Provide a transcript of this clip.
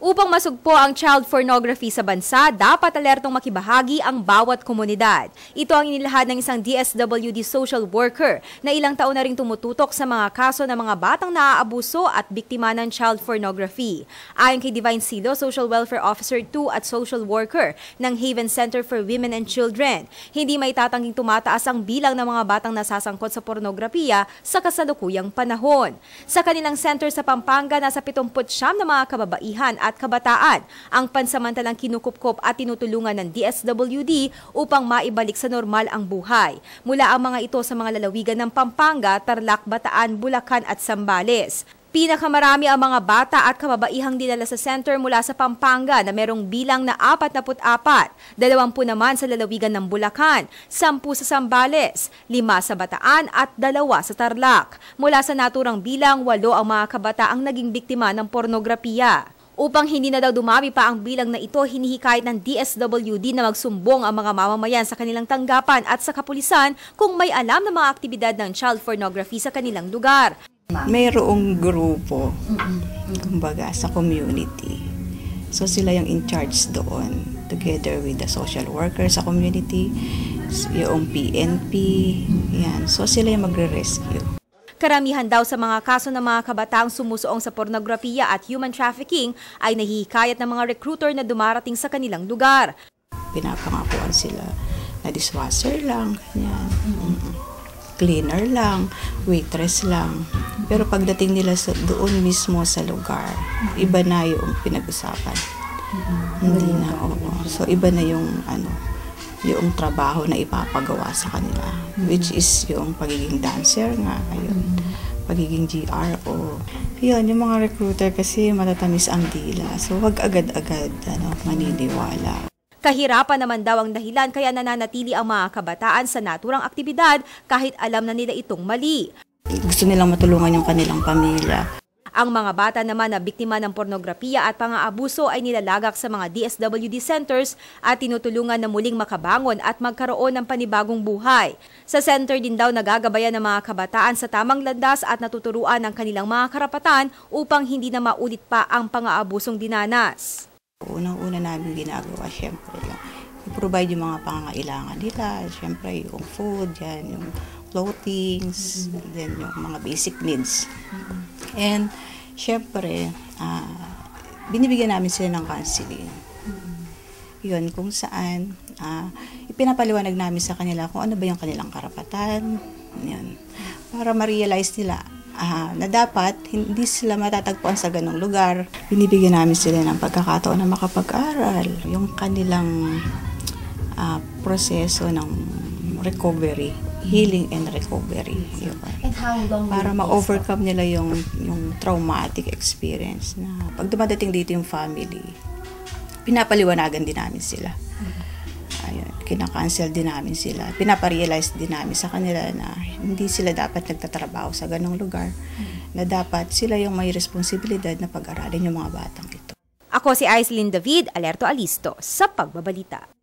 Upang masugpo ang child pornography sa bansa, dapat alertong makibahagi ang bawat komunidad. Ito ang inilahad ng isang DSWD social worker na ilang taon na ring tumututok sa mga kaso ng mga batang naaabuso at biktima ng child pornography. Ayon kay Divine Silo, Social Welfare Officer 2 at social worker ng Haven Center for Women and Children, hindi may tatangging tumataas ang bilang ng mga batang nasasangkot sa pornografiya sa kasalukuyang panahon. Sa kanilang center sa Pampanga, nasa 79 na mga kababaihan at kabataan ang pansamantalang kinukupkop at tinutulungan ng DSWD upang maibalik sa normal ang buhay. Mula ang mga ito sa mga lalawigan ng Pampanga, Tarlac, Bataan, Bulacan at Zambales. Pinakamarami ang mga bata at kababaihang dinala sa center mula sa Pampanga na merong bilang na 44, 20 naman sa lalawigan ng Bulacan, 10 sa Zambales, 5 sa Bataan at 2 sa Tarlac. Mula sa naturang bilang, 8 ang mga kabataang naging biktima ng pornografiya. Upang hindi na daw dumami pa ang bilang na ito, hinihikayat ng DSWD na magsumbong ang mga mamamayan sa kanilang tanggapan at sa kapulisan kung may alam na mga aktibidad ng child pornography sa kanilang lugar. Mayroong grupo, kumbaga, sa community. So sila yung in charge doon, together with the social worker sa community, yung PNP, yan. So sila yung magre-rescue. Karamihan daw sa mga kaso ng mga kabataang sumusuong sa pornografiya at human trafficking ay nahihikayat ng mga recruiter na dumarating sa kanilang lugar. Pinapangakuan sila na dishwasher lang, ganyan. Cleaner lang, waitress lang. Pero pagdating nila doon mismo sa lugar, iba na yung pinag-usapan. Hindi na, So iba na yung yung trabaho na ipapagawa sa kanila, which is yung pagiging dancer nga, ayun, pagiging GRO. Yun, yung mga recruiter kasi matatamis ang dila. So wag agad-agad maniniwala. Kahirapan naman daw ang dahilan kaya nananatili ang mga kabataan sa naturang aktibidad kahit alam na nila itong mali. Gusto nilang matulungan yung kanilang pamilya. Ang mga bata naman na biktima ng pornografiya at pang-aabuso ay nilalagak sa mga DSWD centers at tinutulungan na muling makabangon at magkaroon ng panibagong buhay. Sa center din daw nagagabayan ng mga kabataan sa tamang landas at natuturuan ng kanilang mga karapatan upang hindi na maulit pa ang pang-aabusong dinanas. Unang-una namin ginagawa, syempre, i-provide yung mga pangangailangan nila, syempre yung food, yan, yung clothing, then yung mga basic needs. And syempre, binibigyan namin sila ng counseling. Yun, kung saan ipinapaliwanag namin sa kanila kung ano ba yung kanilang karapatan, yun, para ma-realize nila na dapat hindi sila matatagpuan sa ganong lugar. Binibigyan namin sila ng pagkakataon na makapag-aral, yung kanilang proseso ng recovery, healing and recovery. Yun. And how long para ma-overcome nila yung traumatic experience na pag dumadating dito yung family, pinapaliwanagan din namin sila. Ayun, kinakancel din namin sila. Pinaparealize din namin sa kanila na hindi sila dapat nagtatrabaho sa ganong lugar, na dapat sila yung may responsibilidad na pag-aralin yung mga batang ito. Ako si Aislinn David, Alerto Alisto, sa Pagbabalita.